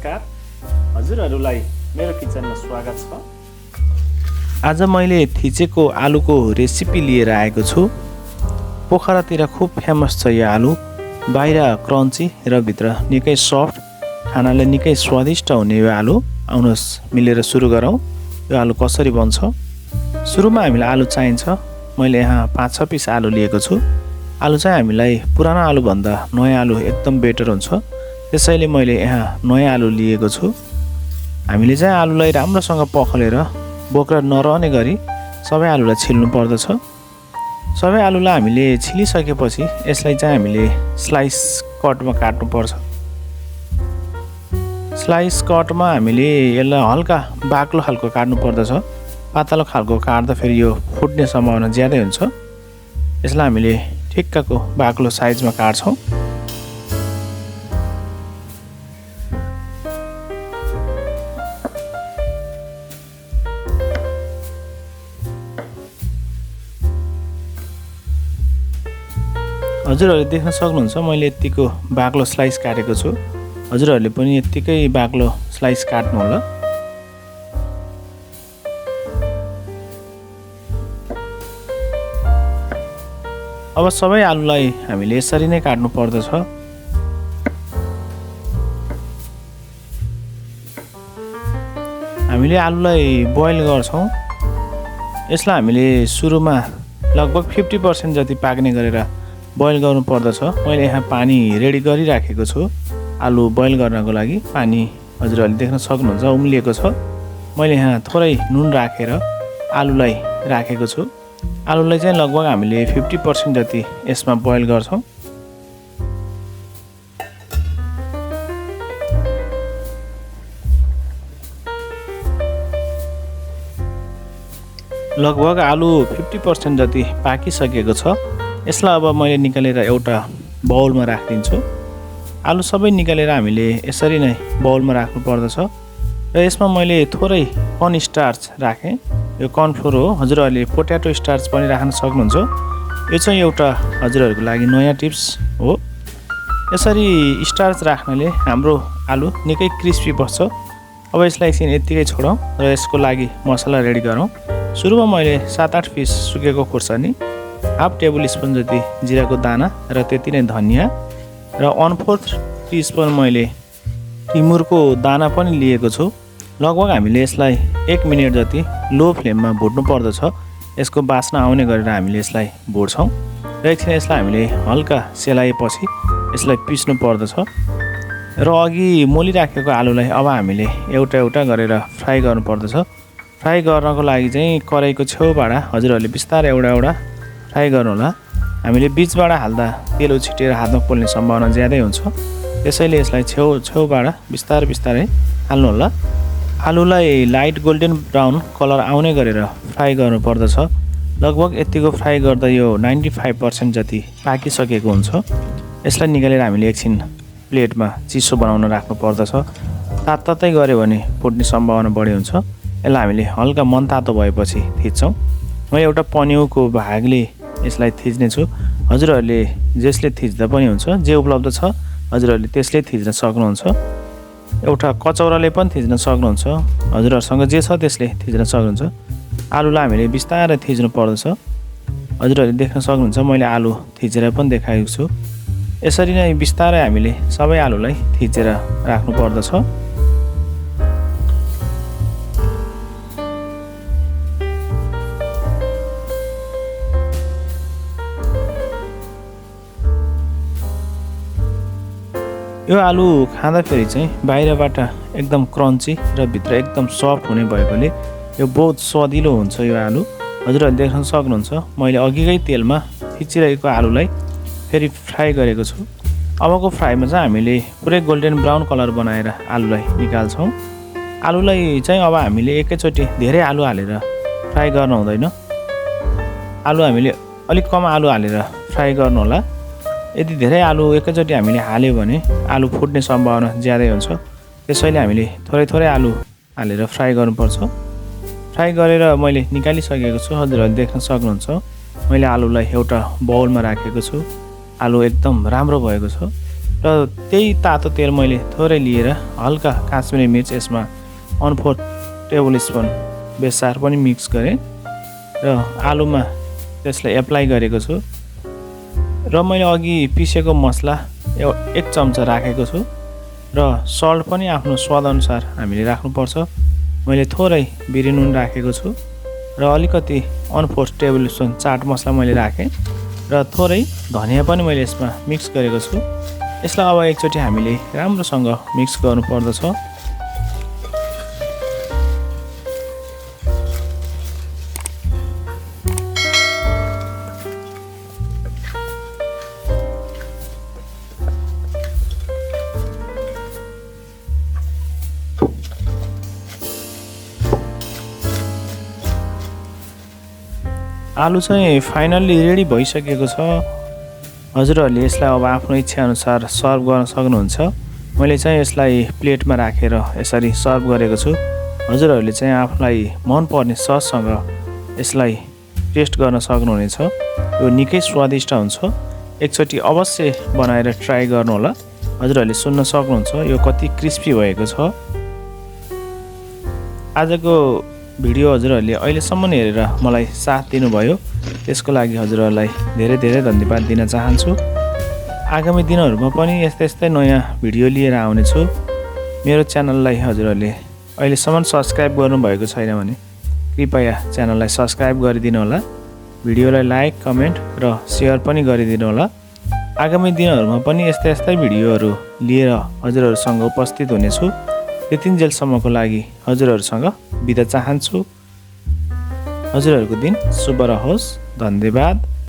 नमस्कार, हजुरहरूलाई मेरो किचनमा स्वागत छ। आज मैले थिचेको आलुको रेसिपी लिएर आएको छु। पोखरातिर खूब फेमस छ यो आलु, बाहिर क्रन्ची र भित्र निकै सफ्ट, खानाले निकै स्वादिष्ट हुने यो आलु। आउनुहोस् मिलेर सुरु गरौँ। यो आलु कसरी बन्छ? सुरुमा हामीलाई आलु चाहिन्छ। मैले यहाँ 5-6 पिस आलु लिएको छु। आलु चाहिँ हामीलाई पुरानो आलुभन्दा नयाँ आलु एकदम बेटर हुन्छ, त्यसैले मैले यहाँ नयाँ आलु लिएको छु। हामीले चाहिँ आलुलाई राम्रोसँग पखालेर बोक्रा नरहने गरी सबै आलुलाई छिल्नु पर्दछ। सबै आलुलाई हामीले छिलिसकेपछि यसलाई चाहिँ हामीले स्लाइस कटमा काट्नुपर्छ। स्लाइस कटमा हामीले यसलाई हल्का बाक्लो खालको काट्नु पर्दछ। पातलो खालको काट्दा फेरि यो फुट्ने सम्भावना ज्यादै हुन्छ। यसलाई हामीले ठिक्कको बाक्लो साइजमा काट्छौँ। हजुरहरूले देख्न सक्नुहुन्छ मैले यतिको बाक्लो स्लाइस काटेको छु। हजुरहरूले पनि यतिकै बाक्लो स्लाइस काट्नु होला। अब सबै आलुलाई हामीले यसरी नै काट्नु पर्दछ। हामीले आलुलाई बोइल गर्छौँ। यसलाई हामीले सुरुमा लगभग 50% जति पाक्ने गरेर बोइल गर्नु पर्दछ। मैले यहाँ पानी रेडी गरिराखेको छु आलु बोइल गर्नको लागि। पानी हजुरहरूले देख्न सक्नुहुन्छ उम्लिएको छ। मैले यहाँ थोरै नुन राखेर आलुलाई राखेको छु। आलुलाई चाहिँ लगभग हामीले 50% जति यसमा बोइल गर्छौँ। लगभग आलु 50% जति पाकिसकेको छ। यसलाई अब मैले निकालेर एउटा बाउलमा राखिदिन्छु। आलु सबै निकालेर हामीले यसरी नै बाउलमा राख्नु पर्दछ। र यसमा मैले थोरै कर्न स्टार्च राखेँ। यो कर्नफ्लोर हो। हजुरहरूले पोट्याटो स्टार्च पनि राख्न सक्नुहुन्छ। यो चाहिँ एउटा हजुरहरूको लागि नयाँ टिप्स हो। यसरी स्टार्च राख्नाले हाम्रो आलु निकै क्रिस्पी बस्छ। अब यसलाई एकछिन यत्तिकै छोडौँ र यसको लागि मसला रेडी गरौँ। सुरुमा मैले 7-8 पिस सुकेको खुर्सानी, हाफ टेबल स्पुन जति जिराको दाना र त्यति नै धनियाँ र 1/4 टीस्पुन मैले टिमुरको दाना पनि लिएको छु। लगभग हामीले यसलाई 1 मिनट जति लो फ्लेममा भुट्नु पर्दछ। यसको बास्ना आउने गरेर हामीले यसलाई भुट्छौँ र एकछिन यसलाई हामीले हल्का सेलाएपछि यसलाई पिस्नु पर्दछ। र अघि मोलिराखेको आलुलाई अब हामीले एउटा एउटा गरेर फ्राई गर्नु पर्दछ। फ्राई गर्नको लागि चाहिँ कराईको छेउबाट हजुरहरूले बिस्तारै एउटा एउटा फ्राई गर्नु होला। हामीले बिचबाट हाल्दा तेल छिटेर हातमा पोल्ने सम्भावना ज्यादै हुन्छ, त्यसैले यसलाई छेउबाट बिस्तारै हाल्नु होला। आलुलाई लाइट गोल्डन ब्राउन कलर आउने गरेर फ्राई गर्नु पर्दछ। लगभग यतिको फ्राई गर्दा यो 95% जति पाकिसकेको हुन्छ। यसलाई निकालेर हामीले एकछिन प्लेटमा चिसो बनाउन राख्नु पर्दछ। तातै गऱ्यो भने फुट्ने सम्भावना बढी हुन्छ। यसलाई हामीले हल्का मनतातो भएपछि थिच्छौँ। म एउटा पन्युको भागले यसलाई थिच्ने छु। हजुरहरूले जसले थिच्दा पनि हुन्छ, जे उपलब्ध छ हजुरहरूले त्यसले थिच्न सक्नुहुन्छ। एउटा कचौराले पनि थिच्न सक्नुहुन्छ। हजुरहरूसँग जे छ त्यसले थिच्न सक्नुहुन्छ। आलुलाई हामीले बिस्तारै थिच्नु पर्दछ। हजुरहरूले देख्न सक्नुहुन्छ मैले आलु थिचेर पनि देखाएको छु। यसरी नै बिस्तारै हामीले सबै आलुलाई थिचेर राख्नु पर्दछ। यो आलु खाँदाखेरि चाहिँ बाहिरबाट एकदम क्रन्ची र भित्र एकदम सफ्ट हुने भएकोले यो बहुत स्वादिलो हुन्छ। यो आलु हजुरहरूले देख्न सक्नुहुन्छ मैले अघिकै तेलमा थिचिरहेको आलुलाई फेरि फ्राई गरेको छु। अबको फ्राईमा चाहिँ हामीले पुरै गोल्डन ब्राउन कलर बनाएर आलुलाई निकाल्छौँ। आलुलाई चाहिँ अब हामीले एकैचोटि धेरै आलु हालेर फ्राई गर्न हुँदैन। आलु हामीले अलिक कम आलु हालेर फ्राई गर्नु होला। यदि धेरै आलु एकैचोटि हामीले हाल्यो भने आलु फुट्ने सम्भावना ज्यादै हुन्छ, त्यसैले हामीले थोरै आलु हालेर फ्राई गर्नुपर्छ। फ्राई गरेर मैले निकालिसकेको छु। हजुरहरूले देख्न सक्नुहुन्छ मैले आलुलाई एउटा बाउलमा राखेको छु। आलु एकदम राम्रो भएको छ। र त्यही तातो तेल मैले थोरै लिएर हल्का काश्मिरी मिर्च यसमा 1/4 टेबल स्पुन बेसार पनि मिक्स गरेँ र आलुमा त्यसलाई एप्लाई गरेको छु र मैले अघि पिसेको मसला 1 चम्चा राखेको छु र सल्ट पनि आफ्नो स्वादअनुसार हामीले राख्नुपर्छ। मैले थोरै बिरी नुन राखेको छु र अलिकति 1/4 टेबल स्पुन चाट मसला मैले राखेँ र थोरै धनिया पनि मैले यसमा मिक्स गरेको छु। यसलाई अब एकचोटि हामीले राम्रोसँग मिक्स गर्नुपर्दछ। आलु चाहिँ फाइनल्ली रेडी भइसकेको छ। हजुरहरूले यसलाई अब आफ्नो इच्छाअनुसार सर्भ गर्न सक्नुहुन्छ। मैले चाहिँ यसलाई प्लेटमा राखेर यसरी सर्भ गरेको छु। हजुरहरूले चाहिँ आफूलाई मनपर्ने सससँग यसलाई टेस्ट गर्न सक्नुहुनेछ। यो निकै स्वादिष्ट हुन्छ। एकचोटि अवश्य बनाएर ट्राई गर्नुहोला। हजुरहरूले सुन्न सक्नुहुन्छ यो कति क्रिस्पी भएको छ। आजको भिडियो हजुरहरूले अहिलेसम्म हेरेर मलाई साथ दिनुभयो, त्यसको लागि हजुरहरूलाई धेरै धेरै धन्यवाद दिन चाहन्छु। आगामी दिनहरूमा पनि यस्तै नयाँ भिडियो लिएर आउनेछु। मेरो च्यानललाई हजुरहरूले अहिलेसम्म सब्सक्राइब गर्नुभएको छैन भने कृपया च्यानललाई सब्सक्राइब गरिदिनु होला। भिडियोलाई लाइक, कमेन्ट र सेयर पनि गरिदिनु होला। आगामी दिनहरूमा पनि यस्तै भिडियोहरू लिएर हजुरहरूसँग उपस्थित हुनेछु। त्यतिन्जेलसम्मको लागि हजुरहरूसँग बिदा चाहन्छु। हजुरहरूको दिन शुभ रहोस्। धन्यवाद।